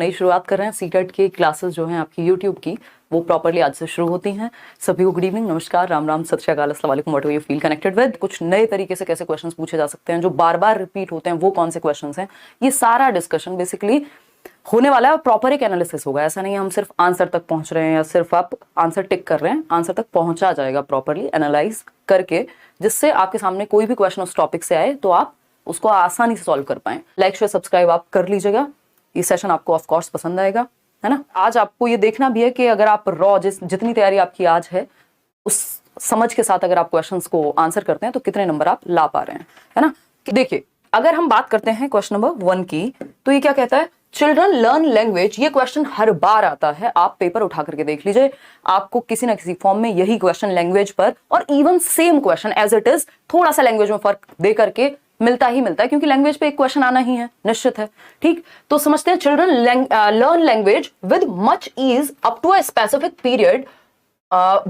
नई शुरुआत कर रहे हैं। सीटेट की क्लासेस जो हैं आपकी यूट्यूब की वो प्रॉपरली आज से शुरू होती हैं। सभी को गुड इवनिंग, नमस्कार, राम राम, सत श्री अकाल, अस्सलाम वालेकुम। What do you feel connected with. कुछ नए तरीके से कैसे क्वेश्चंस पूछे जा सकते हैं, जो बार बार रिपीट होते हैं वो कौन से क्वेश्चंस हैं, ये सारा डिस्कशन बेसिकली होने वाला है। प्रॉपर एक एनालिसिस होगा, ऐसा नहीं है हम सिर्फ आंसर तक पहुंच रहे हैं या सिर्फ आप आंसर टिक कर रहे हैं। आंसर तक पहुंचा जाएगा प्रॉपरली एनालाइज करके, जिससे आपके सामने कोई भी क्वेश्चन उस टॉपिक से आए तो आप उसको आसानी से सॉल्व कर पाए। लाइक शेयर सब्सक्राइब आप कर लीजिएगा। ये सेशन आपको ऑफ कोर्स पसंद आएगा, है ना। आज आपको ये देखना भी है कि अगर आप रॉ जितनी तैयारी आपकी आज है उस समझ के साथ अगर आप क्वेश्चंस को आंसर करते हैं तो कितने नंबर आप ला पा रहे हैं, है ना। देखिए, अगर हम बात करते हैं क्वेश्चन नंबर 1 की, तो ये क्या कहता है, चिल्ड्रन लर्न लैंग्वेज। ये क्वेश्चन हर बार आता है, आप पेपर उठा करके देख लीजिए, आपको किसी ना किसी फॉर्म में यही क्वेश्चन लैंग्वेज पर, और even same question as it is, थोड़ा सा लैंग्वेज में फर्क दे करके मिलता ही मिलता है, क्योंकि लैंग्वेज पे एक क्वेश्चन आना ही है, निश्चित है। ठीक, तो समझते हैं। Children learn language with much ease up to a specific period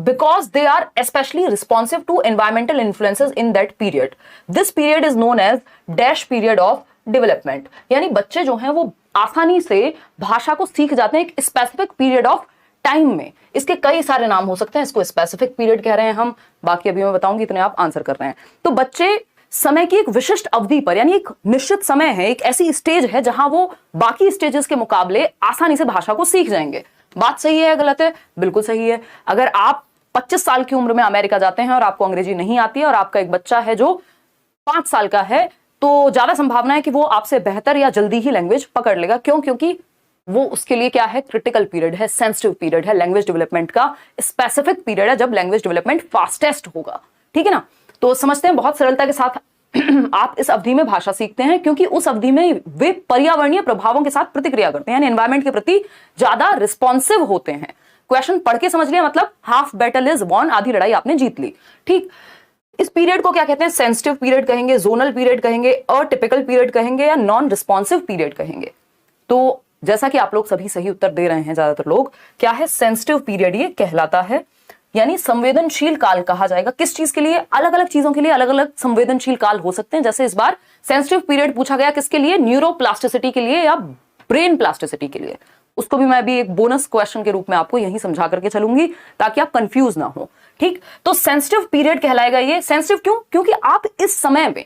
because they are especially responsive to environmental influences in that period. This period is known as dash period of development. यानी बच्चे जो हैं वो आसानी से भाषा को सीख जाते हैं एक स्पेसिफिक पीरियड ऑफ टाइम में। इसके कई सारे नाम हो सकते हैं, इसको स्पेसिफिक पीरियड कह रहे हैं हम, बाकी अभी मैं बताऊंगी, इतने आप आंसर कर रहे हैं। तो बच्चे समय की एक विशिष्ट अवधि पर, यानी एक निश्चित समय है, एक ऐसी स्टेज है जहां वो बाकी स्टेजेस के मुकाबले आसानी से भाषा को सीख जाएंगे। बात सही है या गलत है? बिल्कुल सही है। अगर आप 25 साल की उम्र में अमेरिका जाते हैं और आपको अंग्रेजी नहीं आती है और आपका एक बच्चा है जो 5 साल का है, तो ज्यादा संभावना है कि वो आपसे बेहतर या जल्दी ही लैंग्वेज पकड़ लेगा। क्यों? क्योंकि वो उसके लिए क्या है, क्रिटिकल पीरियड है, सेंसिटिव पीरियड है, लैंग्वेज डेवलपमेंट का स्पेसिफिक पीरियड है जब लैंग्वेज डेवलपमेंट फास्टेस्ट होगा। ठीक है ना। तो समझते हैं, बहुत सरलता के साथ आप इस अवधि में भाषा सीखते हैं क्योंकि उस अवधि में वे पर्यावरणीय प्रभावों के साथ प्रतिक्रिया करते हैं, यानी एनवायरनमेंट के प्रति ज्यादा रिस्पॉन्सिव होते हैं। क्वेश्चन पढ़ के समझ लिया, मतलब हाफ बैटल इज वॉन, आधी लड़ाई आपने जीत ली। ठीक, इस पीरियड को क्या कहते हैं, सेंसिटिव पीरियड कहेंगे, जोनल पीरियड कहेंगे, अटिपिकल पीरियड कहेंगे, या नॉन रिस्पॉन्सिव पीरियड कहेंगे। तो जैसा कि आप लोग सभी सही उत्तर दे रहे हैं, ज्यादातर लोग, क्या है, सेंसिटिव पीरियड ये कहलाता है, यानी संवेदनशील काल कहा जाएगा। किस चीज के लिए? अलग अलग चीजों के लिए अलग अलग संवेदनशील काल हो सकते हैं। जैसे इस बार सेंसिटिव पीरियड पूछा गया किसके लिए, न्यूरोप्लास्टिसिटी के लिए या ब्रेन प्लास्टिसिटी के लिए। उसको भी मैं भी एक बोनस क्वेश्चन के रूप में आपको यही समझा करके चलूंगी ताकि आप कंफ्यूज ना हो। ठीक, तो सेंसिटिव पीरियड कहलाएगा ये। सेंसिटिव क्यों? क्योंकि आप इस समय में,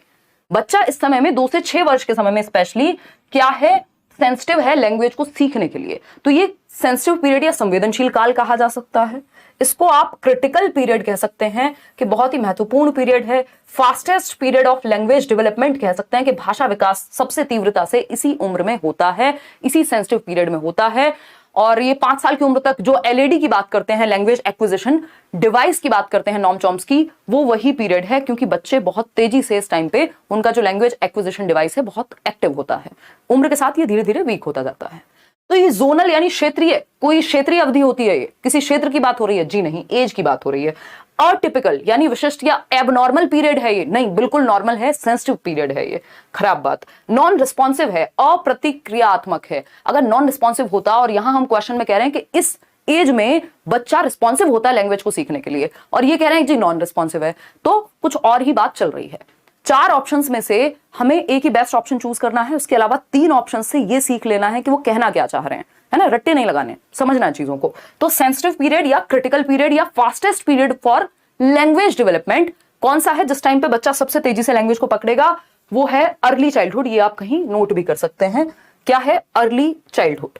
बच्चा इस समय में 2 से 6 वर्ष के समय में स्पेशली क्या है, सेंसिटिव है लैंग्वेज को सीखने के लिए। तो ये सेंसिटिव पीरियड या संवेदनशील काल कहा जा सकता है। इसको आप क्रिटिकल पीरियड कह सकते हैं कि बहुत ही महत्वपूर्ण पीरियड है। Fastest period of language development कह सकते हैं कि भाषा विकास सबसे तीव्रता से इसी उम्र में होता है, इसी सेंसिटिव पीरियड में होता है। और ये 5 साल की उम्र तक जो एलएडी की बात करते हैं, लैंग्वेज एक्विजिशन डिवाइस की बात करते हैं, नॉम चॉम्स्की, वो वही पीरियड है, क्योंकि बच्चे बहुत तेजी से इस टाइम पे उनका जो लैंग्वेज एक्विजिशन डिवाइस है बहुत एक्टिव होता है। उम्र के साथ ये धीरे धीरे वीक होता जाता है। तो ये जोनल यानी क्षेत्रीय, कोई क्षेत्रीय अवधि होती है, ये किसी क्षेत्र की बात हो रही है? जी नहीं, एज की बात हो रही है। अटिपिकल यानी विशिष्ट या एबनॉर्मल पीरियड है ये? नहीं, बिल्कुल नॉर्मल है, सेंसिटिव पीरियड है ये। खराब बात। नॉन रिस्पॉन्सिव है, अप्रतिक्रियात्मक है। अगर नॉन रिस्पॉन्सिव होता, और यहां हम क्वेश्चन में कह रहे हैं कि इस एज में बच्चा रिस्पॉन्सिव होता है लैंग्वेज को सीखने के लिए, और ये कह रहे हैं जी नॉन रिस्पॉन्सिव है, तो कुछ और ही बात चल रही है। 4 ऑप्शंस में से हमें एक ही बेस्ट ऑप्शन चूज करना है, उसके अलावा 3 ऑप्शन से ये सीख लेना है कि वो कहना क्या चाह रहे हैं, है ना। रट्टे नहीं लगाने, समझना है चीजों को। तो सेंसिटिव पीरियड या क्रिटिकल पीरियड या fastest period for language development कौन सा है जिस टाइम पे बच्चा सबसे तेजी से लैंग्वेज को पकड़ेगा? वो है अर्ली चाइल्डहुड। ये आप कहीं नोट भी कर सकते हैं। क्या है? Early childhood.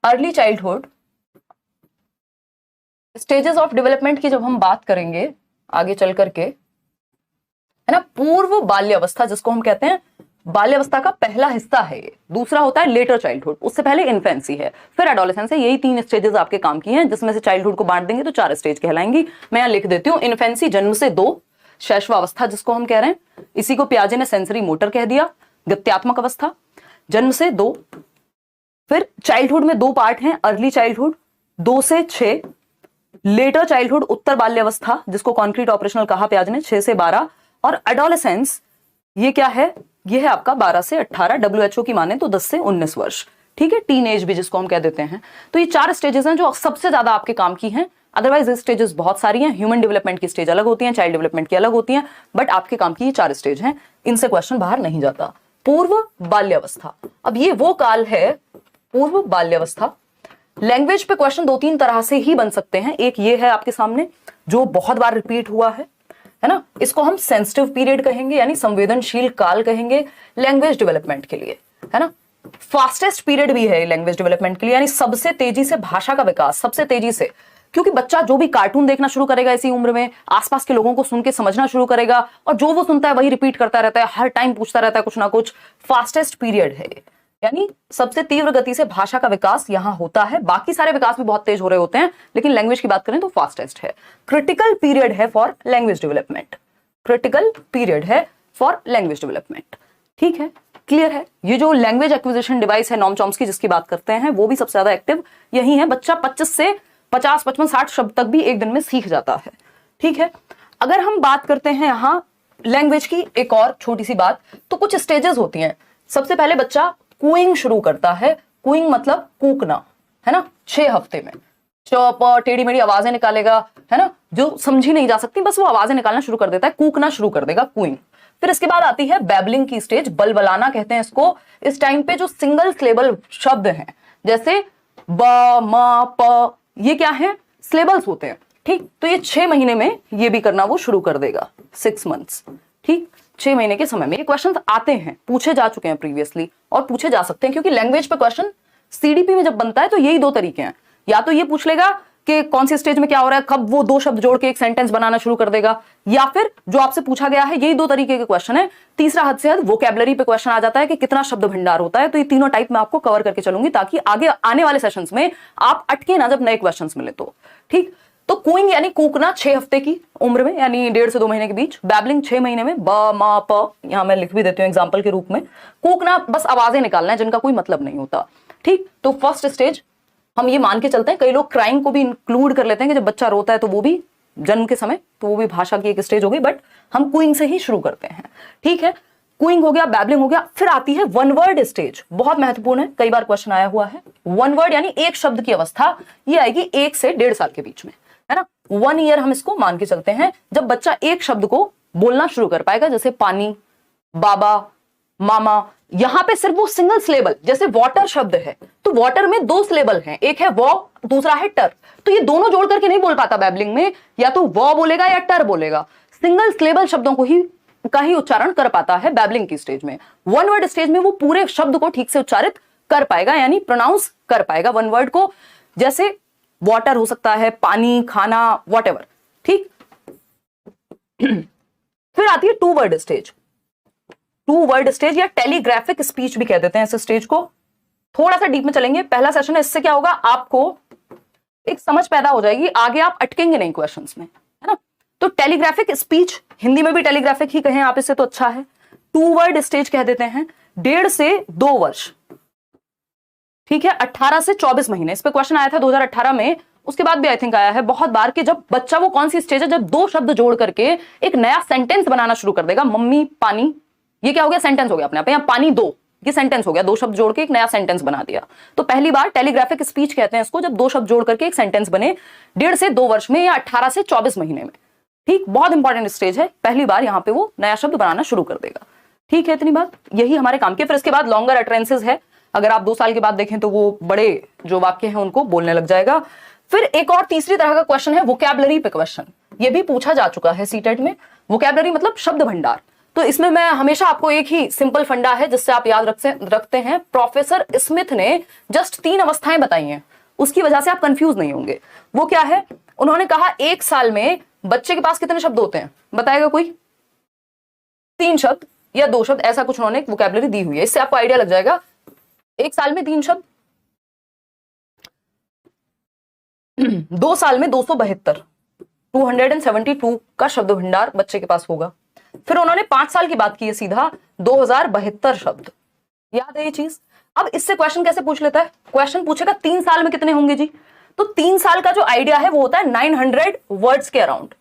Early childhood stages of development की जब हम बात करेंगे आगे चल करके, है ना, पूर्व बाल्यावस्था जिसको हम कहते हैं, बाल्यावस्था का पहला हिस्सा है ये। दूसरा होता है लेटर चाइल्डहुड, उससे पहले इन्फेंसी है, फिर एडोलेसेंस है। यही 3 स्टेजेस आपके काम की हैं, जिसमें से चाइल्डहुड को बांट देंगे तो 4 स्टेज कहलाएंगी। मैं यहां लिख देती हूँ। इन्फेंसी जन्म से 2, शैशवावस्था जिसको हम कह रहे हैं, इसी को पियाजे ने सेंसरी मोटर कह दिया, गत्यात्मक अवस्था, जन्म से 2। फिर चाइल्डहुड में 2 पार्ट हैं, अर्ली चाइल्डहुड 2 से 6, लेटर चाइल्डहुड उत्तर बाल्यावस्था जिसको कॉन्क्रीट ऑपरेशनल कहा पियाजे ने 6 से 12, और एडोलेसेंस ये क्या है, ये है आपका 12 से 18, WHO की माने तो 10 से 19 वर्ष। ठीक है, टीन एज भी जिसको हम कह देते हैं। तो ये 4 स्टेजेस हैं जो सबसे ज्यादा आपके काम की हैं। अदरवाइज स्टेजेस बहुत सारी हैं, ह्यूमन डेवलपमेंट की स्टेज अलग होती हैं, चाइल्ड डेवलपमेंट की अलग होती हैं, बट आपके काम की ये 4 स्टेज हैं, इनसे क्वेश्चन बाहर नहीं जाता। पूर्व बाल्यावस्था, अब ये वो काल है पूर्व बाल्यावस्था। लैंग्वेज पे क्वेश्चन दो तीन तरह से ही बन सकते हैं। एक ये है आपके सामने जो बहुत बार रिपीट हुआ है ना, इसको हम सेंसिटिव पीरियड कहेंगे यानी संवेदनशील काल कहेंगे लैंग्वेज डेवलपमेंट के लिए, है ना। फास्टेस्ट पीरियड भी है लैंग्वेज डेवलपमेंट के लिए, यानी सबसे तेजी से भाषा का विकास, सबसे तेजी से, क्योंकि बच्चा जो भी कार्टून देखना शुरू करेगा इसी उम्र में, आसपास के लोगों को सुन के समझना शुरू करेगा और जो वो सुनता है वही रिपीट करता रहता है, हर टाइम पूछता रहता है कुछ ना कुछ। फास्टेस्ट पीरियड है, यानी सबसे तीव्र गति से भाषा का विकास यहां होता है। बाकी सारे विकास भी बहुत तेज हो रहे होते हैं, लेकिन लैंग्वेज की बात करें तो फास्टेस्ट है। क्रिटिकल पीरियड है for language development, critical period है फॉर लैंग्वेज डेवलपमेंट। ठीक है, क्लियर है। ये जो लैंग्वेज एक्विजिशन डिवाइस है नॉम चॉम्स्की जिसकी बात करते हैं, वो भी सबसे ज्यादा एक्टिव यही है। बच्चा 25 से 50, 55, 60 शब्द तक भी एक दिन में सीख जाता है। ठीक है, अगर हम बात करते हैं यहां लैंग्वेज की एक और छोटी सी बात, तो कुछ स्टेजेस होती हैं। सबसे पहले बच्चा कूइंग शुरू करता है। कूइंग मतलब कूकना, है ना। 6 हफ्ते में चौप टेढ़ी मेढ़ी आवाजें निकालेगा, है ना, जो समझी नहीं जा सकती, बस वो आवाजें निकालना शुरू कर देता है, कूकना शुरू कर देगा, कूइंग। फिर इसके बाद आती है बैबलिंग की स्टेज, बलबलाना कहते हैं इसको। इस टाइम पे जो सिंगल सिलेबल शब्द हैं जैसे ब म प, ये क्या है, सिलेबल्स होते हैं। ठीक, तो ये 6 महीने में ये भी करना वो शुरू कर देगा, 6 मंथ्स। ठीक, 6 महीने के समय में ये क्वेश्चन आते हैं, पूछे जा चुके हैं प्रीवियसली और पूछे जा सकते हैं, क्योंकि लैंग्वेज पे क्वेश्चन सीडीपी में जब बनता है तो यही 2 तरीके हैं। या तो ये पूछ लेगा कि कौन सी स्टेज में क्या हो रहा है, कब वो 2 शब्द जोड़ के एक सेंटेंस बनाना शुरू कर देगा, या फिर जो आपसे पूछा गया है, यही 2 तरीके के क्वेश्चन है। तीसरा हद से हद वोकैबुलरी पे क्वेश्चन आ जाता है कि कितना शब्द भंडार होता है। तो ये तीनों टाइप मैं आपको कवर करके चलूंगी ताकि आगे आने वाले सेशंस में आप अटके ना जब नए क्वेश्चन मिले तो। ठीक, तो कूइंग यानी कूकना 6 हफ्ते की उम्र में, यानी 1.5 से 2 महीने के बीच। बैबलिंग 6 महीने में, ब म प, यहां मैं लिख भी देती हूँ एग्जाम्पल के रूप में। कूकना बस आवाजें निकालना है जिनका कोई मतलब नहीं होता। ठीक, तो फर्स्ट स्टेज हम ये मान के चलते हैं, कई लोग क्राइंग को भी इंक्लूड कर लेते हैं कि जब बच्चा रोता है तो वो भी जन्म के समय, तो वो भी भाषा की एक स्टेज हो गई, बट हम कूइंग से ही शुरू करते हैं। ठीक है, कूइंग हो गया, बैबलिंग हो गया। फिर आती है वन वर्ड स्टेज, बहुत महत्वपूर्ण है, कई बार क्वेश्चन आया हुआ है। वन वर्ड यानी एक शब्द की अवस्था, ये आएगी 1 से 1.5 साल के बीच में, है ना। 1 ईयर हम इसको मान के चलते हैं जब बच्चा एक शब्द को बोलना शुरू कर पाएगा, जैसे पानी, बाबा, मामा। यहां पे सिर्फ वो सिंगल सिलेबल, जैसे वाटर शब्द है तो वाटर में 2 सिलेबल हैं, एक है वो, दूसरा है टर, तो ये दोनों जोड़ करके नहीं बोल पाता बैबलिंग में, या तो वो बोलेगा या टर बोलेगा। सिंगल सिलेबल शब्दों को ही का ही उच्चारण कर पाता है बैबलिंग की स्टेज में। वन वर्ड स्टेज में वो पूरे शब्द को ठीक से उच्चारित कर पाएगा, यानी प्रोनाउंस कर पाएगा वन वर्ड को, जैसे वाटर हो सकता है, पानी, खाना, वॉटएवर। ठीक, फिर आती है 2 वर्ड स्टेज। 2 वर्ड स्टेज या टेलीग्राफिक स्पीच भी कह देते हैं इस स्टेज को। थोड़ा सा डीप में चलेंगे, पहला सेशन है, इससे क्या होगा, आपको एक समझ पैदा हो जाएगी, आगे आप अटकेंगे नहीं क्वेश्चंस में, है ना। तो टेलीग्राफिक स्पीच, हिंदी में भी टेलीग्राफिक ही कहें आप इससे तो अच्छा है। 2 वर्ड स्टेज कह देते हैं, 1.5 से 2 वर्ष। ठीक है, 18 से 24 महीने, इस पे क्वेश्चन आया था 2018 में, उसके बाद भी आई थिंक आया है बहुत बार कि जब बच्चा, वो कौन सी स्टेज है जब 2 शब्द जोड़ करके एक नया सेंटेंस बनाना शुरू कर देगा। मम्मी, पानी, ये क्या हो गया, सेंटेंस हो गया अपने आप, यहाँ पानी 2, ये सेंटेंस हो गया, 2 शब्द जोड़ के एक नया सेंटेंस बना दिया। तो पहली बार टेलीग्राफिक स्पीच कहते हैं इसको, जब 2 शब्द जोड़ करके एक सेंटेंस बने 1.5 से 2 वर्ष में या 18 से 24 महीने में। ठीक, बहुत इंपॉर्टेंट स्टेज है, पहली बार यहाँ पे वो नया शब्द बनाना शुरू कर देगा। ठीक है, इतनी बात, यही हमारे काम की। फिर इसके बाद लॉन्गर अटरेंसेज है, अगर आप 2 साल के बाद देखें तो वो बड़े जो वाक्य हैं उनको बोलने लग जाएगा। फिर एक और तीसरी तरह का क्वेश्चन है वोकैबुलरी पे क्वेश्चन, ये भी पूछा जा चुका है सीटेट में। वोकैबुलरी मतलब शब्द भंडार। तो इसमें मैं हमेशा आपको एक ही सिंपल फंडा है जिससे आप याद रखते हैं। प्रोफेसर स्मिथ ने जस्ट 3 अवस्थाएं बताई हैं, उसकी वजह से आप कंफ्यूज नहीं होंगे। वो क्या है, उन्होंने कहा 1 साल में बच्चे के पास कितने शब्द होते हैं, बताएगा कोई? 3 शब्द या 2 शब्द, ऐसा कुछ उन्होंने वोकैबुलरी दी हुई है, इससे आपको आइडिया लग जाएगा। 1 साल में 3 शब्द, 2 साल में 272, 272 का शब्द भंडार बच्चे के पास होगा। फिर उन्होंने 5 साल की बात की है, सीधा 2072 शब्द। याद है ये चीज? अब इससे क्वेश्चन कैसे पूछ लेता है, क्वेश्चन पूछेगा 3 साल में कितने होंगे जी, तो 3 साल का जो आइडिया है वो होता है 900 वर्ड्स के अराउंड,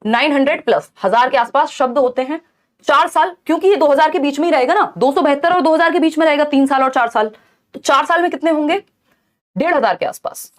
900 प्लस 1000 के आसपास शब्द होते हैं। 4 साल, क्योंकि ये 2000 के बीच में ही रहेगा ना, 272 और 2000 के बीच में रहेगा, 3 साल और 4 साल, तो 4 साल में कितने होंगे, 1500 के आसपास,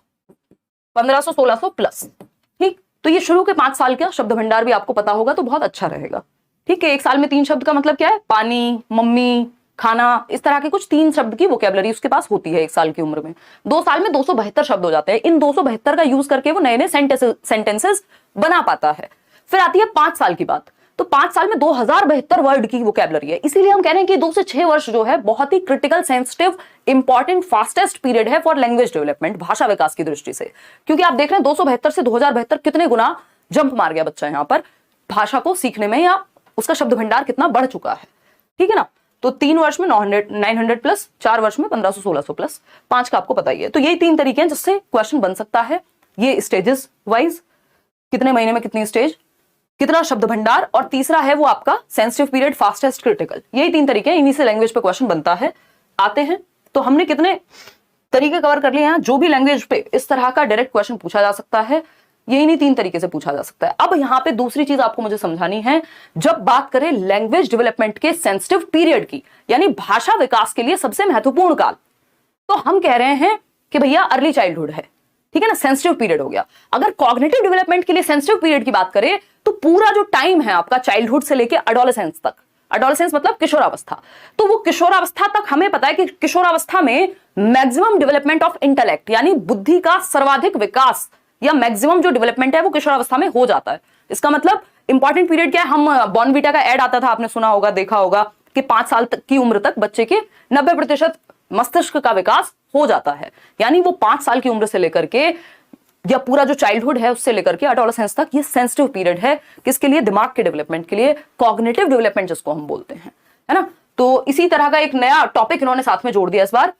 1500-1600 प्लस। ठीक, तो ये शुरू के 5 साल का शब्द भंडार भी आपको पता होगा तो बहुत अच्छा रहेगा। ठीक है, 1 साल में 3 शब्द का मतलब क्या है, पानी, मम्मी, खाना, इस तरह के कुछ 3 शब्द की वोकेबलरी उसके पास होती है 1 साल की उम्र में। 2 साल में 272 शब्द हो जाते हैं। इन 272 का यूज करके वो नए नए सेंटेंसेस बना पाता है। फिर आती है 5 साल की बात, तो 5 साल में 2072 वर्ड की वोकेबलरी है। इसीलिए हम कह रहे हैं कि 2 से 6 वर्ष जो है बहुत ही critical, sensitive, important, fastest period है फॉर लैंग्वेज डेवलपमेंट, भाषा विकास की दृष्टि से। क्योंकि आप देख रहे हैं 272 से 2072 कितने गुना जंप मार गया बच्चा यहां पर भाषा को सीखने में, या उसका शब्द भंडार कितना बढ़ चुका है। ठीक है ना। तो 3 वर्ष में 900 प्लस, 4 वर्ष में 1500-1600 प्लस, 5 का आपको पता ही है। तो यही 3 तरीके हैं जिससे क्वेश्चन बन सकता है। ये स्टेजेस वाइज, कितने महीने में कितनी स्टेज, कितना शब्द भंडार, और तीसरा है वो आपका सेंसिटिव पीरियड, फास्टेस्ट, क्रिटिकल। यही 3 तरीके हैं, इन्हीं से लैंग्वेज पे क्वेश्चन बनता है। आते हैं तो हमने कितने तरीके कवर कर लिए हैं जो भी लैंग्वेज पे इस तरह का डायरेक्ट क्वेश्चन पूछा जा सकता है, यही नहीं 3 तरीके से पूछा जा सकता है। अब यहां पे दूसरी चीज आपको मुझे समझानी है, जब बात करें लैंग्वेज डेवलपमेंट के सेंसिटिव पीरियड की, यानी भाषा विकास के लिए सबसे महत्वपूर्ण काल, तो हम कह रहे हैं कि भैया अर्ली चाइल्डहुड है। ठीक है ना, सेंसिटिव पीरियड हो गया। अगर कॉग्निटिव डेवलपमेंट के लिए सेंसिटिव पीरियड की बात करें तो पूरा जो टाइम है आपका चाइल्डहुड से लेकर एडोलेसेंस तक, एडोलेसेंस मतलब किशोरावस्था, तो वो किशोरावस्था तक हमें पता है कि किशोरावस्था में मैक्सिमम डेवलपमेंट ऑफ इंटेलेक्ट, यानी बुद्धि का सर्वाधिक विकास या मैक्सिमम जो डेवलपमेंट है वो किशोरावस्था में हो जाता है। इसका मतलब इंपॉर्टेंट पीरियड क्या है, हम बॉर्नवीटा का ऐड आता था, आपने सुना होगा, देखा होगा कि 5 साल तक की उम्र तक बच्चे के 90% मस्तिष्क का विकास हो जाता है। यानी वो 5 साल की उम्र से लेकर के या पूरा जो चाइल्डहुड है उससे लेकर के एडोलेसेंस तक ये सेंसिटिव पीरियड है। किसके लिए? दिमाग के डेवलपमेंट के लिए, कॉग्निटिव डेवलपमेंट जिसको हम बोलते हैं, है ना। तो इसी तरह का एक नया टॉपिक इन्होंने साथ में जोड़ दिया इस बार,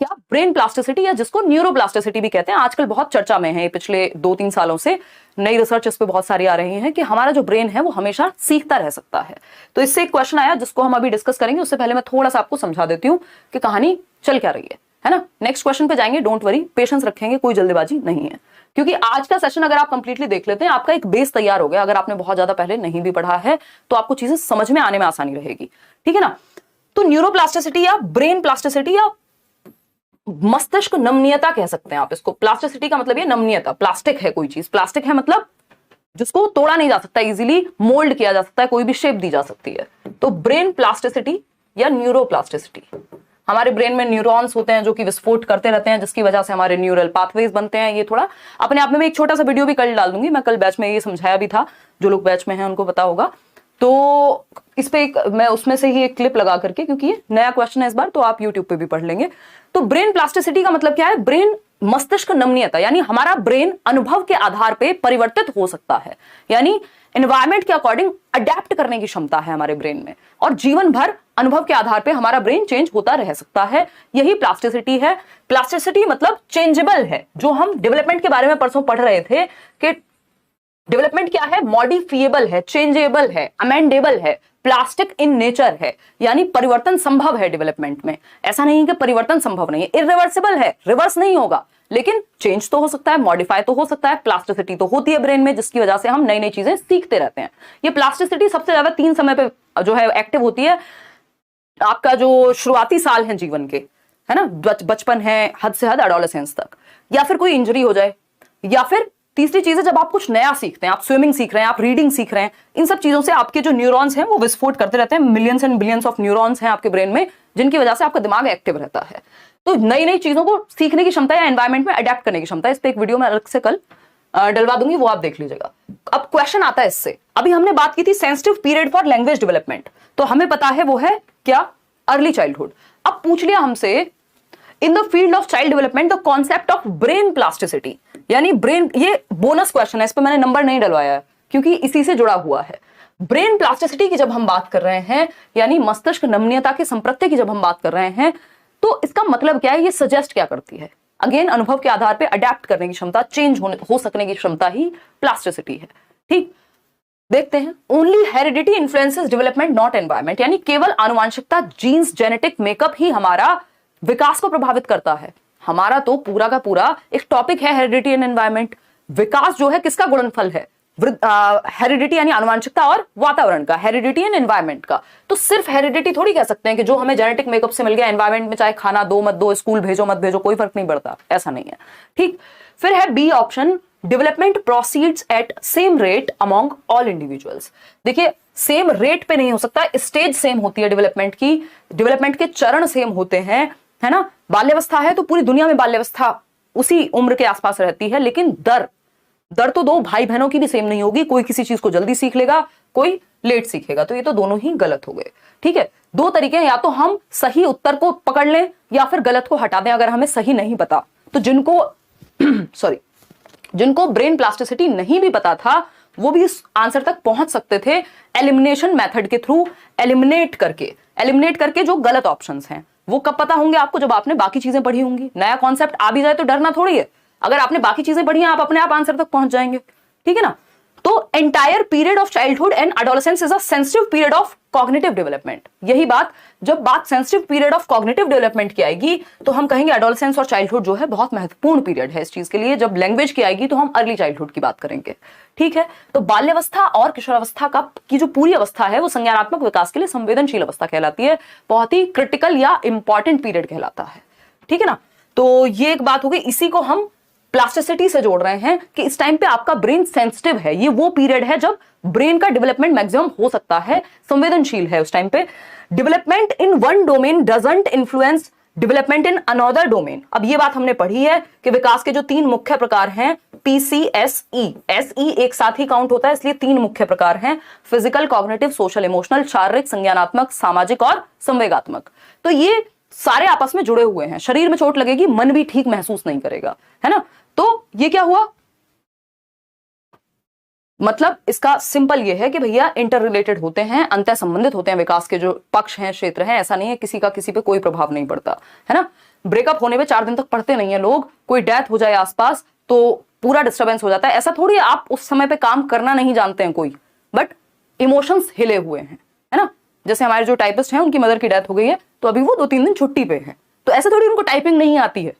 क्या? ब्रेन प्लास्टिसिटी, या जिसको न्यूरोप्लास्टिसिटी भी कहते हैं। आजकल बहुत चर्चा में है, पिछले 2-3 सालों से नई रिसर्च इस पे बहुत सारी आ रही है कि हमारा जो ब्रेन है वो हमेशा सीखता रह सकता है। तो इससे एक क्वेश्चन आया जिसको हम अभी डिस्कस करेंगे, उससे पहले मैं थोड़ा सा आपको समझा देती हूँ कि कहानी चल क्या रही है ना। नेक्स्ट क्वेश्चन पे जाएंगे, डोंट वरी, पेशेंस रखेंगे, कोई जल्दबाजी नहीं है, क्योंकि आज का सेशन अगर आप कंप्लीटली देख लेते हैं आपका एक बेस तैयार हो गया। अगर आपने बहुत ज्यादा पहले नहीं भी पढ़ा है तो आपको चीजें समझ में आने में आसानी रहेगी। ठीक है ना। तो न्यूरोप्लास्टिसिटी या ब्रेन प्लास्टिसिटी या मस्तिष्क नमनीयता कह सकते हैं आप इसको। प्लास्टिसिटी का मतलब ये नमनीयता, प्लास्टिक है कोई चीज, प्लास्टिक है मतलब जिसको तोड़ा नहीं जा सकता, इजीली मोल्ड किया जा सकता है, कोई भी शेप दी जा सकती है। तो ब्रेन प्लास्टिसिटी या न्यूरोप्लास्टिसिटी, हमारे ब्रेन में न्यूरॉन्स होते हैं जो कि विस्फोट करते रहते हैं, जिसकी वजह से हमारे न्यूरल पाथवेज बनते हैं। ये थोड़ा अपने आप में एक छोटा सा वीडियो भी कल डाल दूंगी, मैं कल बैच में ये समझाया भी था, जो लोग बैच में हैं उनको पता होगा। तो इस पे एक मैं उसमें से ही एक क्लिप लगा करके, क्योंकि ये नया क्वेश्चन है इस बार, तो आप यूट्यूब पे भी पढ़ लेंगे। तो ब्रेन प्लास्टिसिटी का मतलब क्या है? ब्रेन मस्तिष्क नमनीयता, यानी हमारा ब्रेन अनुभव के आधार पे परिवर्तित हो सकता है, यानी एनवायरमेंट के अकॉर्डिंग अडेप्ट करने की क्षमता है हमारे ब्रेन में, और जीवन भर अनुभव के आधार पे हमारा ब्रेन चेंज होता रह सकता है। यही प्लास्टिसिटी है। प्लास्टिसिटी मतलब चेंजेबल है, जो हम डेवलपमेंट के बारे में परसों पढ़ रहे थे कि डेवलपमेंट क्या है? मॉडिफिएबल है, चेंजेबल है, अमेंडेबल है, प्लास्टिक इन नेचर है, यानी परिवर्तन संभव है डेवलपमेंट में। ऐसा नहीं है कि परिवर्तन संभव नहीं है, इरिवर्सिबल है, रिवर्स नहीं होगा, लेकिन चेंज तो हो सकता है, मॉडिफाई तो हो सकता है। प्लास्टिसिटी तो होती है ब्रेन में, जिसकी वजह से हम नई नई चीजें सीखते रहते हैं। ये प्लास्टिसिटी सबसे ज्यादा 3 समय पे जो है एक्टिव होती है। आपका जो शुरुआती साल है जीवन के, है ना, बचपन है, हद से हद एडोलेसेंस तक, या फिर कोई इंजरी हो जाए, या फिर तीसरी चीज है जब आप कुछ नया सीखते हैं, आप स्विमिंग सीख रहे हैं, आप रीडिंग सीख रहे हैं, इन सब चीजों से आपके जो न्यूरॉन्स हैं वो विस्फोट करते रहते हैं। Millions and billions of neurons हैं आपके ब्रेन में, जिनकी वजह से आपका दिमाग एक्टिव रहता है। तो नई नई चीजों को सीखने की क्षमता या एनवायरमेंट में अडेप्ट करने की क्षमता, इस पे एक वीडियो में अलग से कल डलवा दूंगी, वो आप देख लीजिएगा। अब क्वेश्चन आता है इससे, अभी हमने बात की थी sensitive period for language development, तो हमें पता है वो है क्या? Early childhood. अब पूछ लिया हमसे, in the field of child development the concept of brain plasticity, यानी ब्रेन, ये बोनस क्वेश्चन है, इस पे मैंने नंबर नहीं डलवाया है क्योंकि इसी से जुड़ा हुआ है। ब्रेन प्लास्टिसिटी की जब हम बात कर रहे हैं, यानी मस्तिष्क नमनीयता के संप्रत्य की जब हम बात कर रहे हैं, तो इसका मतलब क्या है? ये सजेस्ट क्या करती है? अगेन, अनुभव के आधार पे अडेप्ट करने की क्षमता, चेंज हो सकने की क्षमता ही प्लास्टिसिटी है। ठीक, देखते हैं। Only heredity influences development, not environment, यानी केवल आनुवांशिकता, जीन्स, जेनेटिक मेकअप ही हमारा विकास को प्रभावित करता है। हमारा तो पूरा का पूरा एक टॉपिक है हेरिडिटी एंड एनवायरमेंट। विकास जो है किसका गुणनफल है? हेरिडिटी यानी आनुवांशिकता और वातावरण का, हेरिडिटी एंड एनवायरमेंट का। तो सिर्फ हेरिडिटी थोड़ी कह सकते हैं कि जो हमें जेनेटिक मेकअप से मिल गया, एनवायरमेंट में चाहे खाना दो मत दो, स्कूल भेजो मत भेजो, कोई फर्क नहीं पड़ता, ऐसा नहीं है। ठीक, फिर है B option, development proceeds at same rate among all individuals. देखिए, सेम रेट पे नहीं हो सकता, स्टेज सेम होती है डेवलपमेंट की, डेवलपमेंट के चरण सेम होते हैं, है ना। बाल्यावस्था है तो पूरी दुनिया में बाल्यावस्था उसी उम्र के आसपास रहती है, लेकिन दर तो दो भाई बहनों की भी सेम नहीं होगी, कोई किसी चीज को जल्दी सीख लेगा, कोई लेट सीखेगा, तो ये तो दोनों ही गलत हो गए। ठीक है, दो तरीके हैं, या तो हम सही उत्तर को पकड़ लें या फिर गलत को हटा दें अगर हमें सही नहीं पता। तो जिनको ब्रेन प्लास्टिसिटी नहीं भी पता था वो भी इस आंसर तक पहुंच सकते थे एलिमिनेशन मेथड के थ्रू, एलिमिनेट करके जो गलत ऑप्शंस हैं। वो कब पता होंगे आपको? जब आपने बाकी चीजें पढ़ी होंगी। नया कॉन्सेप्ट आ भी जाए तो डरना थोड़ी है, अगर आपने बाकी चीजें पढ़ी हैं आप अपने आप आंसर तक पहुंच जाएंगे। ठीक है ना। तो entire period of childhood and adolescence is a sensitive period of cognitive development. यही बात, जब बात sensitive period of cognitive development की आएगी तो हम कहेंगे एडोलेसेंस और चाइल्डहुड जो है बहुत महत्वपूर्ण पीरियड है इस चीज के लिए। जब लैंग्वेज की आएगी तो हम अर्ली चाइल्डहुड की बात करेंगे। ठीक है, तो बाल्यावस्था और किशोरावस्था की जो पूरी अवस्था है वो संज्ञानात्मक विकास के लिए संवेदनशील अवस्था कहलाती है, बहुत ही क्रिटिकल या इंपॉर्टेंट पीरियड कहलाता है। ठीक है ना। तो ये एक बात हो गई, इसी को हम प्लास्टिसिटी से जोड़ रहे हैं कि इस टाइम पे आपका ब्रेन सेंसिटिव है। ये वो पीरियड है जब ब्रेन का डेवलपमेंट मैक्सिमम हो सकता है, संवेदनशील है उस टाइम पे। Development in one domain doesn't influence development in another domain. अब ये बात हमने पढ़ी है कि विकास के जो तीन मुख्य प्रकार हैं, PCSE, SE एक साथ ही काउंट होता है इसलिए तीन मुख्य प्रकार हैं, फिजिकल, कॉग्निटिव, सोशल इमोशनल, शारीरिक, संज्ञानात्मक, सामाजिक और संवेगात्मक। तो ये सारे आपस में जुड़े हुए हैं। शरीर में चोट लगेगी, मन भी ठीक महसूस नहीं करेगा, है ना। तो ये क्या हुआ, मतलब इसका सिंपल ये है कि भैया इंटर रिलेटेड होते हैं, अंतः संबंधित होते हैं विकास के जो पक्ष हैं, क्षेत्र हैं। ऐसा नहीं है किसी का किसी पे कोई प्रभाव नहीं पड़ता, है ना। ब्रेकअप होने पे 4 दिन तक पढ़ते नहीं है लोग, कोई डेथ हो जाए आसपास तो पूरा डिस्टर्बेंस हो जाता है। ऐसा थोड़ी आप उस समय पे काम करना नहीं जानते हैं कोई, बट इमोशंस हिले हुए हैं, है ना। जैसे हमारे जो टाइपिस्ट हैं उनकी मदर की डेथ हो गई है तो अभी वो 2-3 दिन छुट्टी पे है, तो ऐसे थोड़ी उनको टाइपिंग नहीं आती है,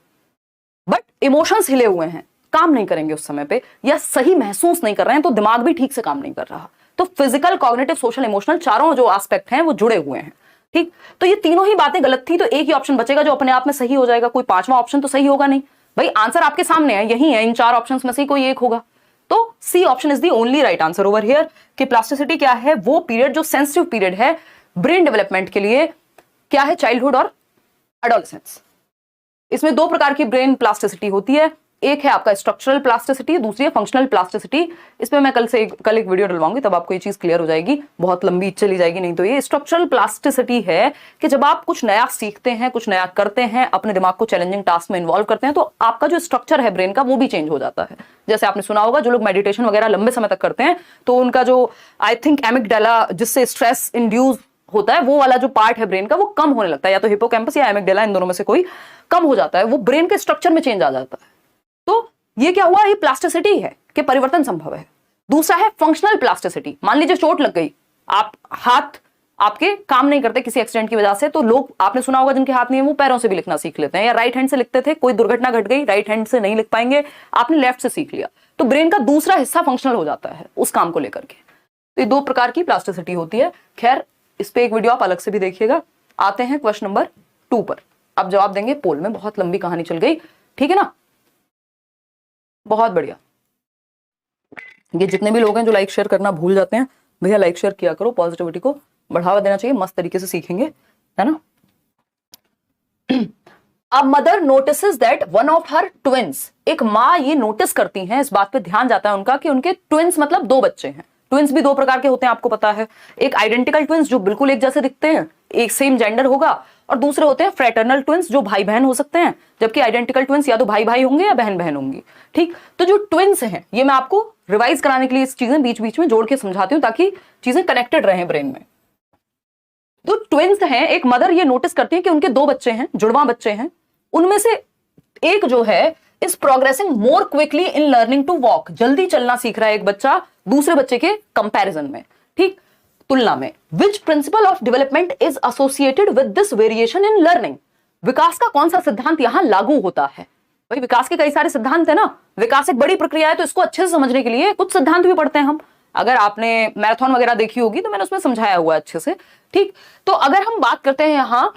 बट इमोशंस हिले हुए हैं, काम नहीं करेंगे उस समय पे, या सही महसूस नहीं कर रहे हैं तो दिमाग भी ठीक से काम नहीं कर रहा। तो फिजिकल, कॉग्निटिव, सोशल, इमोशनल चारों जो एस्पेक्ट हैं वो जुड़े हुए हैं। ठीक, तो ये तीनों ही बातें गलत थी तो एक ही ऑप्शन बचेगा जो अपने आप में सही हो जाएगा, कोई पांचवा ऑप्शन तो सही होगा नहीं भाई। आंसर आपके सामने है, यही है, इन 4 ऑप्शंस में से कोई एक होगा। तो C option is the only right answer over here कि प्लास्टिसिटी क्या है, वो पीरियड जो सेंसिटिव पीरियड है ब्रेन डेवलपमेंट के लिए, क्या है, चाइल्डहुड और एडोलेसेंस। इसमें 2 प्रकार की ब्रेन प्लास्टिसिटी होती है, एक है आपका स्ट्रक्चरल प्लास्टिसिटी, दूसरी है फंक्शनल प्लास्टिसिटी। इसमें मैं कल एक वीडियो डलवाऊंगी तब आपको ये चीज क्लियर हो जाएगी, बहुत लंबी चली जाएगी नहीं तो। ये स्ट्रक्चरल प्लास्टिसिटी है कि जब आप कुछ नया सीखते हैं, कुछ नया करते हैं, अपने दिमाग को चैलेंजिंग टास्क में इन्वॉल्व करते हैं तो आपका जो स्ट्रक्चर है ब्रेन का वो भी चेंज हो जाता है। जैसे आपने सुना होगा जो लोग मेडिटेशन वगैरह लंबे समय तक करते हैं तो उनका जो आई थिंक एमिगडाला जिससे स्ट्रेस इंड्यूस होता है वो वाला जो पार्ट है ब्रेन का वो कम होने लगता है, या तो हिपोकैम्पस या एमिगडाला, इन दोनों में से कोई कम हो जाता है, वो ब्रेन के स्ट्रक्चर में चेंज आ जाता है। तो ये क्या हुआ, ये प्लास्टिसिटी है कि परिवर्तन संभव है। दूसरा है फंक्शनल प्लास्टिसिटी। मान लीजिए चोट लग गई, आप हाथ आपके काम नहीं करते किसी एक्सीडेंट की वजह से, तो लोग आपने सुना होगा जिनके हाथ नहीं है वो पैरों से भी लिखना सीख लेते हैं, या राइट हैंड से लिखते थे, कोई दुर्घटना घट गई राइट हैंड से नहीं लिख पाएंगे, आपने लेफ्ट से सीख लिया, तो ब्रेन का दूसरा हिस्सा फंक्शनल हो जाता है उस काम को लेकर के। तो ये 2 प्रकार की प्लास्टिसिटी होती है। खैर इस पे एक वीडियो आप अलग से भी देखिएगा। आते हैं क्वेश्चन नंबर 2 पर, अब जवाब देंगे पोल में। बहुत लंबी कहानी चल गई, ठीक है ना, बहुत बढ़िया। ये जितने भी लोग हैं जो लाइक शेयर करना भूल जाते हैं, भैया लाइक शेयर किया करो, पॉजिटिविटी को बढ़ावा देना चाहिए, मस्त तरीके से सीखेंगे, है ना। अब mother notices that one of her twins, एक माँ ये नोटिस करती हैं, इस बात पे ध्यान जाता है उनका कि उनके ट्विंस मतलब 2 बच्चे हैं। ट्विंस भी 2 प्रकार के होते हैं आपको पता है, एक आइडेंटिकल ट्विंस जो बिल्कुल एक जैसे दिखते हैं, एक सेम जेंडर होगा, और दूसरे होते हैं फ्रेटर्नल ट्विंस जो भाई बहन हो सकते हैं, जबकि आइडेंटिकल ट्विंस या तो भाई भाई होंगे या बहन बहन होंगी। ठीक, तो जो ट्विंस हैं ये मैं आपको रिवाइज कराने के लिए इस चीजें बीच बीच में जोड़ के समझाती हूं ताकि चीजें कनेक्टेड रहें ब्रेन में। तो ट्विंस हैं, एक मदर ये नोटिस करती है कि उनके 2 बच्चे हैं, जुड़वा बच्चे हैं, उनमें से एक जो है is progressing more quickly in learning to walk, जल्दी चलना सीख रहा है एक बच्चा दूसरे बच्चे के कंपैरिजन में, ठीक, तुलना में। Which principle of development is associated with this variation in learning, विकास का कौन सा सिद्धांत यहां लागू होता है। भाई विकास के कई सारे सिद्धांत है ना, विकास एक बड़ी प्रक्रिया है तो इसको अच्छे से समझने के लिए कुछ सिद्धांत भी पढ़ते हैं हम। अगर आपने मैराथन वगैरह देखी होगी तो मैंने उसमें समझाया हुआ है अच्छे से, ठीक। तो अगर हम बात करते हैं यहां,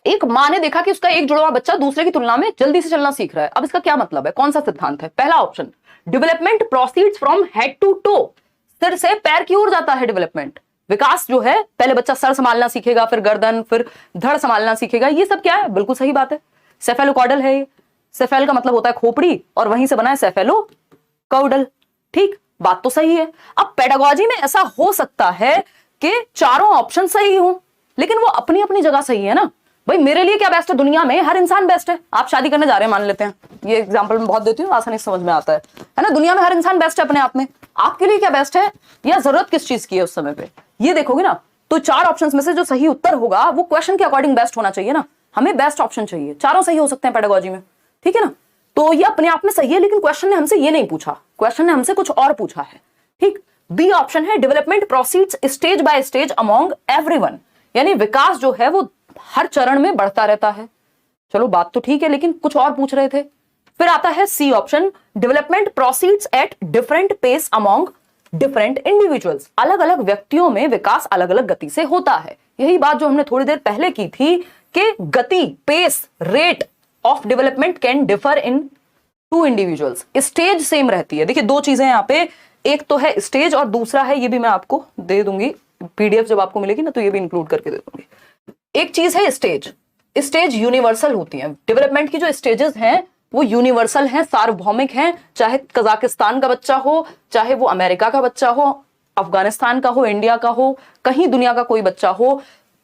एक मां ने देखा कि उसका एक जुड़वा बच्चा दूसरे की तुलना में जल्दी से चलना सीख रहा है। अब इसका क्या मतलब है, कौन सा सिद्धांत है। पहला option, development proceeds from head to toe, सिर से पैर की ओर जाता है डेवलपमेंट। विकास जो है, पहले बच्चा सर संभालना सीखेगा, फिर गर्दन, फिर धड़ संभालना सीखेगा। ये सब क्या है? बिल्कुल सही बात है। सेफेलोकॉर्डल है ये। सेफेल का मतलब होता है खोपड़ी, और वहीं से बना है सेफेलोकॉर्डल। ठीक, बात तो सही है। अब पेडागोजी में ऐसा हो सकता है कि चारों ऑप्शन सही हो, लेकिन वो अपनी अपनी जगह सही है ना। भाई मेरे लिए क्या बेस्ट है? दुनिया में हर इंसान बेस्ट है। आप शादी करने जा रहे हैं, मान लेते हैं, ये एग्जांपल मैं बहुत देती हूँ, आसानी से समझ में आता है ना। दुनिया में हर इंसान बेस्ट है अपने आप में। आपके लिए क्या बेस्ट है, या जरूरत किस चीज की है उस समय पे, ये देखोगे ना। तो चार ऑप्शंस में से जो सही उत्तर होगा वो क्वेश्चन के अकॉर्डिंग बेस्ट होना चाहिए ना। हमें बेस्ट ऑप्शन चाहिए। चारों सही हो सकते हैं पेडागोजी में, ठीक है ना। तो ये अपने आप में सही है, लेकिन क्वेश्चन ने हमसे ये नहीं पूछा, क्वेश्चन ने हमसे कुछ और पूछा है। ठीक, बी ऑप्शन है development proceeds stage by stage among everyone, यानी विकास जो है वो हर चरण में बढ़ता रहता है। चलो बात तो ठीक है, लेकिन कुछ और पूछ रहे थे। फिर आता है C option, development proceeds at different pace among different individuals, अलग अलग व्यक्तियों में विकास अलग अलग गति से होता है। यही बात जो हमने थोड़ी देर पहले की थी कि गति, pace, rate of development can differ in two individuals. Stage same रहती है। देखिए दो चीजें यहां पे, एक तो है स्टेज और दूसरा है, ये भी मैं आपको दे दूंगी पीडीएफ जब आपको मिलेगी ना, तो ये भी इंक्लूड करके दे दूंगी। एक चीज है स्टेज। स्टेज यूनिवर्सल होती है। डेवलपमेंट की जो स्टेजेस हैं वो यूनिवर्सल हैं, सार्वभौमिक हैं। चाहे कजाकिस्तान का बच्चा हो, चाहे वो अमेरिका का बच्चा हो, अफगानिस्तान का हो, इंडिया का हो, कहीं दुनिया का कोई बच्चा हो,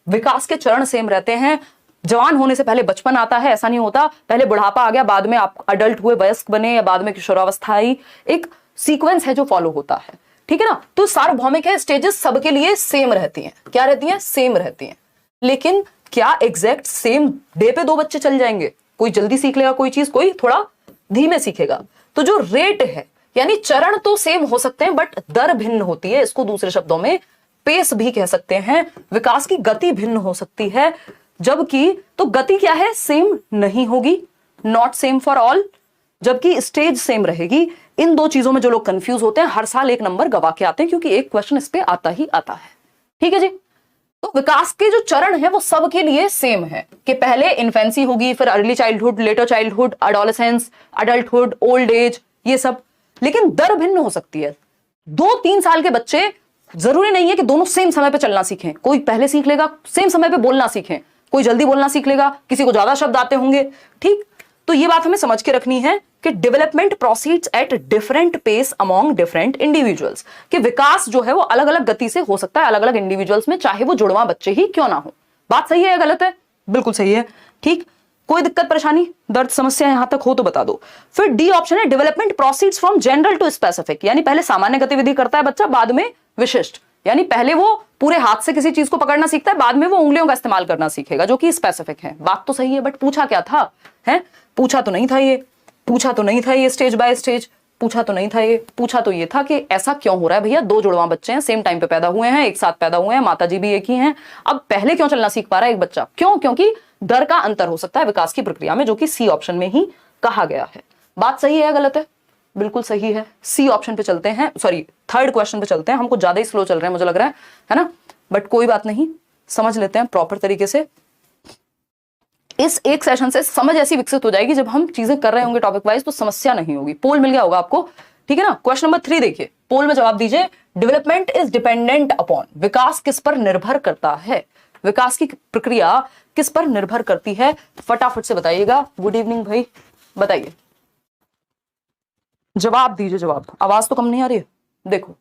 विकास के चरण सेम रहते हैं। जवान होने से पहले बचपन आता है, ऐसा नहीं होता पहले बुढ़ापा आ गया, बाद में आप अडल्ट हुए, वयस्क बने, या बाद में किशोरावस्था आई। एक सीक्वेंस है जो फॉलो होता है, ठीक है ना। तो सार्वभौमिक है, स्टेजेस सबके लिए सेम रहती हैं। क्या रहती हैं? सेम रहती हैं। लेकिन क्या एग्जैक्ट सेम डे पे दो बच्चे चल जाएंगे? कोई जल्दी सीख लेगा कोई चीज, कोई थोड़ा धीमे सीखेगा। तो जो रेट है, यानी चरण तो सेम हो सकते हैं बट दर भिन्न होती है। इसको दूसरे शब्दों में पेस भी कह सकते हैं। विकास की गति भिन्न हो सकती है, जबकि तो गति क्या है? सेम नहीं होगी, नॉट सेम फॉर ऑल, जबकि स्टेज सेम रहेगी। इन दो चीजों में जो लोग कंफ्यूज होते हैं हर साल एक नंबर गवा के आते हैं, क्योंकि एक क्वेश्चन इस पे आता ही आता है। ठीक है जी। तो विकास के जो चरण है वो सबके लिए सेम है कि पहले इन्फेंसी होगी, फिर early childhood, letter childhood, adolescence, adulthood, old age, ये सब। लेकिन दर भिन्न हो सकती है। 2-3 साल के बच्चे जरूरी नहीं है कि दोनों सेम समय पे चलना सीखें। कोई पहले सीख लेगा, सेम समय पे बोलना सीखें, कोई जल्दी बोलना सीख लेगा, किसी को ज्यादा शब्द आते होंगे। ठीक, तो ये बात हमें समझ के रखनी है कि development proceeds at different pace among different individuals, कि विकास जो है वो अलग अलग गति से हो सकता है अलग अलग इंडिविजुअल्स में, चाहे वो जुड़वा बच्चे ही क्यों ना हो। बात सही है या गलत है? बिल्कुल सही है। ठीक, कोई दिक्कत परेशानी, दर्द, समस्या यहां तक हो तो बता दो। फिर डी ऑप्शन है development proceeds from general to specific, यानी पहले सामान्य गतिविधि करता है बच्चा, बाद में विशिष्ट, यानी पहले वो पूरे हाथ से किसी चीज को पकड़ना सीखता है, बाद में वो उंगलियों का इस्तेमाल करना सीखेगा, जो कि स्पेसिफिक है। बात तो सही है, बट पूछा क्या था? है पूछा तो नहीं था ये, पूछा तो नहीं था ये स्टेज बाय स्टेज, पूछा तो नहीं था ये। पूछा तो ये था कि ऐसा क्यों हो रहा है भैया, दो जुड़वा बच्चे हैं, सेम टाइम पे पैदा हुए हैं, एक साथ पैदा हुए हैं, माताजी भी एक ही हैं, अब पहले क्यों चलना सीख पा रहा है एक बच्चा? क्यों? क्योंकि दर का अंतर हो सकता है विकास की प्रक्रिया में, जो कि सी ऑप्शन में ही कहा गया है। बात सही है या गलत है? बिल्कुल सही है। सी ऑप्शन पे चलते हैं, सॉरी थर्ड क्वेश्चन पे चलते हैं। हमको ज्यादा ही स्लो चल रहे हैं मुझे लग रहा है ना, बट कोई बात नहीं, समझ लेते हैं प्रॉपर तरीके से। इस एक सेशन से समझ ऐसी विकसित हो जाएगी, जब हम चीजें कर रहे होंगे टॉपिक वाइज तो समस्या नहीं होगी। पोल मिल गया होगा आपको, ठीक है ना। क्वेश्चन नंबर 3 देखिए, पोल में जवाब दीजिए। डेवलपमेंट इज डिपेंडेंट अपॉन, विकास किस पर निर्भर करता है? विकास की प्रक्रिया किस पर निर्भर करती है? फटाफट से बताइएगा। गुड इवनिंग भाई, बताइए, जवाब दीजिए। जवाब, आवाज तो कम नहीं आ रही है? देखो,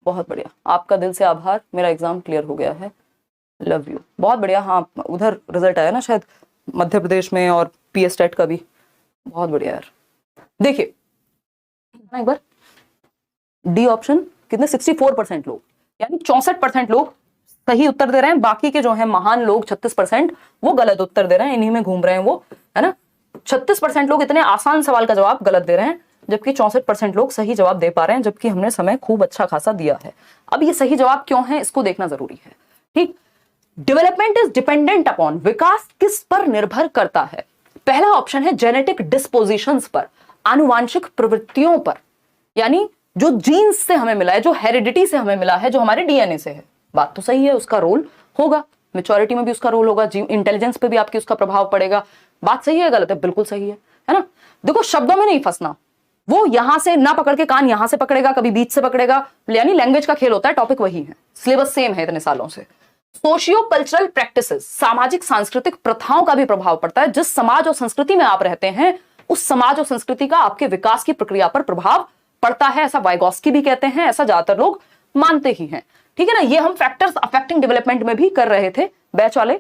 बहुत बढ़िया, आपका दिल से आभार, मेरा एग्जाम क्लियर हो गया है, लव यू। बहुत बढ़िया। हाँ, उधर रिजल्ट आया ना शायद मध्य प्रदेश में, और पीएस टेट का भी, बहुत बढ़िया यार। देखिए एक बार, डी ऑप्शन कितने, 64% लोग, यानी 64% लोग सही उत्तर दे रहे हैं। बाकी के जो है महान लोग 36% वो गलत उत्तर दे रहे हैं, इन्हीं में घूम रहे हैं वो, है ना। 36% लोग इतने आसान सवाल का जवाब गलत दे रहे हैं, जबकि 64% लोग सही जवाब दे पा रहे हैं, जबकि हमने समय खूब अच्छा खासा दिया है। अब ये सही जवाब क्यों है इसको देखना जरूरी है। ठीक, डेवलपमेंट इज डिपेंडेंट अपॉन, विकास किस पर निर्भर करता है? पहला ऑप्शन है जेनेटिक डिस्पोजिशंस पर, आनुवांशिक प्रवृत्तियों पर, यानी जो जीन्स से हमें मिला है, जो हेरिडिटी से हमें मिला है, जो हमारे डीएनए से है। बात तो सही है, उसका रोल होगा, मैच्योरिटी में भी उसका रोल होगा, इंटेलिजेंस पे भी आपकी उसका प्रभाव पड़ेगा। बात सही है गलत है? बिल्कुल सही है ना। देखो शब्दों में नहीं फंसना, वो यहां से ना पकड़ के कान यहां से पकड़ेगा, कभी बीच से पकड़ेगा, यानी लैंग्वेज का खेल होता है। टॉपिक वही है, सिलेबस सेम है इतने सालों से। सोशियो कल्चरल प्रैक्टिसेस, सामाजिक सांस्कृतिक प्रथाओं का भी प्रभाव पड़ता है। जिस समाज और संस्कृति में आप रहते हैं उस समाज और संस्कृति का आपके विकास की प्रक्रिया पर प्रभाव पड़ता है, ऐसा वाइगॉस्की भी कहते हैं, ऐसा ज्यादातर लोग मानते ही हैं। ठीक है ना, ये हम फैक्टर्स अफेक्टिंग डेवलपमेंट में भी कर रहे थे। बैच वाले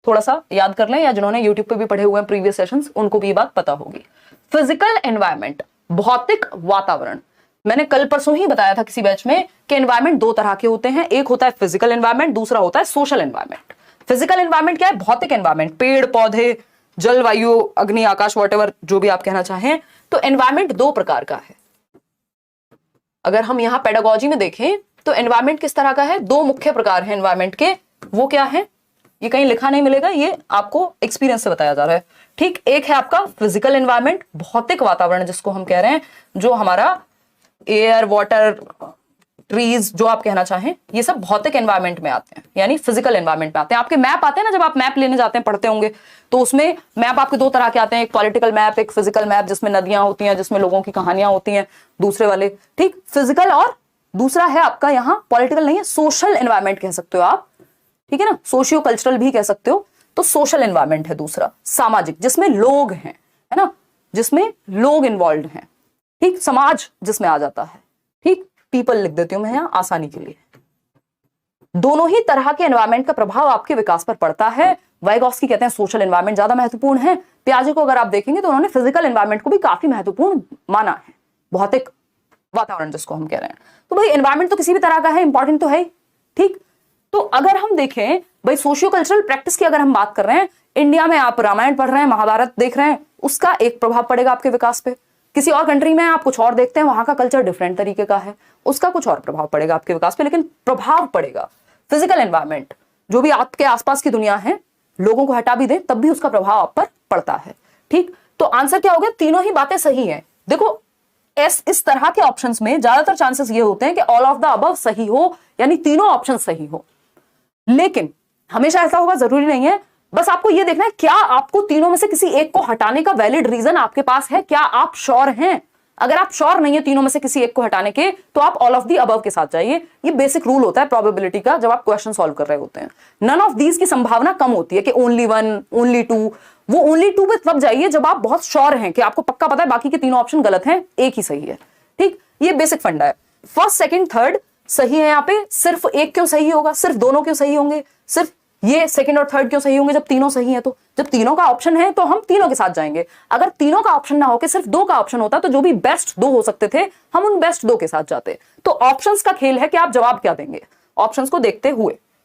थोड़ा सा याद कर लें, या जिन्होंने यूट्यूब पे भी पढ़े हुए हैं प्रीवियस सेशंस, उनको भी ये बात पता होगी। फिजिकल एनवायरमेंट, भौतिक वातावरण, मैंने कल परसों ही बताया था किसी बैच में कि एनवायरमेंट दो तरह के होते हैं, एक होता है फिजिकल एनवायरमेंट, दूसरा होता है सोशल एनवायरमेंट। फिजिकल एनवायरमेंट क्या है? भौतिक एनवायरमेंट, पेड़ पौधे, जल वायु अग्नि आकाश, वॉटएवर जो भी आप कहना चाहें। तो एनवायरमेंट दो प्रकार का है। अगर हम यहां पेडागोजी में देखें तो एनवायरमेंट किस तरह का है? दो मुख्य प्रकार है एनवायरमेंट के। वो क्या है? ये कहीं लिखा नहीं मिलेगा, ये आपको एक्सपीरियंस से बताया जा रहा है। ठीक, एक है आपका फिजिकल एनवायरमेंट, भौतिक वातावरण जिसको हम कह रहे हैं, जो हमारा एयर, वाटर, ट्रीज, जो आप कहना चाहें, ये सब भौतिक एनवायरमेंट में आते हैं, यानी फिजिकल एनवायरमेंट में आते हैं। आपके मैप आते हैं ना, जब आप मैप लेने जाते हैं, पढ़ते होंगे, तो उसमें मैप आपके दो तरह के आते हैं, एक पॉलिटिकल मैप, एक फिजिकल मैप, जिसमें नदियां होती हैं, जिसमें लोगों की कहानियां होती हैं, दूसरे वाले। ठीक, फिजिकल, और दूसरा है आपका यहाँ पॉलिटिकल नहीं है, सोशल एनवायरमेंट कह सकते हो आप। ठीक है ना, सोशियो कल्चरल भी कह सकते हो। तो सोशल एनवायरमेंट है दूसरा, सामाजिक, जिसमें लोग हैं, है ना, जिसमें लोग इन्वॉल्व हैं। ठीक, समाज जिसमें आ जाता है। ठीक, पीपल लिख देती हूं मैं यहां आसानी के लिए। दोनों ही तरह के एनवायरमेंट का प्रभाव आपके विकास पर पड़ता है। वाइगॉस्की कहते हैं सोशल एनवायरमेंट ज्यादा महत्वपूर्ण है। पियाजे को अगर आप देखेंगे तो उन्होंने फिजिकल एनवायरमेंट को भी काफी महत्वपूर्ण माना है, भौतिक वातावरण जिसको हम कह रहे हैं। तो भाई एनवायरमेंट तो किसी भी तरह का है, इंपॉर्टेंट तो है। ठीक, तो अगर हम देखें भाई सोशियो कल्चरल प्रैक्टिस की अगर हम बात कर रहे हैं, इंडिया में आप रामायण पढ़ रहे हैं, महाभारत देख रहे हैं, उसका एक प्रभाव पड़ेगा आपके विकास पे। किसी और कंट्री में आप कुछ और देखते हैं, वहां का कल्चर डिफरेंट तरीके का है, उसका कुछ और प्रभाव पड़ेगा आपके विकास पे, लेकिन प्रभाव पड़ेगा। फिजिकल एनवायरमेंट, जो भी आपके आसपास की दुनिया है, लोगों को हटा भी दें तब भी उसका प्रभाव आप पर पड़ता है। ठीक, तो आंसर क्या हो गया? तीनों ही बातें सही हैं। देखो इस तरह के ऑप्शंस में ज्यादातर चांसेस ये होते हैं कि ऑल ऑफ द अबव सही हो, यानी तीनों ऑप्शन सही हो। लेकिन हमेशा ऐसा होगा जरूरी नहीं है। बस आपको यह देखना है क्या आपको तीनों में से किसी एक को हटाने का वैलिड रीजन आपके पास है, क्या आप श्योर हैं? अगर आप श्योर नहीं है तीनों में से किसी एक को हटाने के, तो आप ऑल ऑफ दी अबव के साथ जाइए। ये बेसिक रूल होता है प्रोबेबिलिटी का जब आप क्वेश्चन सॉल्व कर रहे होते हैं। नन ऑफ दीज की संभावना कम होती है कि ओनली वन, ओनली टू। वो ओनली टू पे तब जाइए जब आप बहुत श्योर हैं कि आपको पक्का पता है बाकी के तीनों ऑप्शन गलत हैं, एक ही सही है। ठीक, ये बेसिक फंडा है। फर्स्ट, सेकंड, थर्ड सही है। यहाँ पे सिर्फ एक क्यों सही होगा? सिर्फ दोनों क्यों सही होंगे? सिर्फ ये सेकंड और थर्ड क्यों सही होंगे जब तीनों सही है? तो जब तीनों का ऑप्शन है तो हम तीनों के साथ जाएंगे। अगर तीनों का ऑप्शन ना होकर सिर्फ दो का ऑप्शन होता तो जो भी बेस्ट दो हो सकते थे हम उन बेस्ट दो के साथ जाते। तो ऑप्शंस का खेल है कि आप जवाब क्या देंगे, ऑप्शंस को देखते हुए।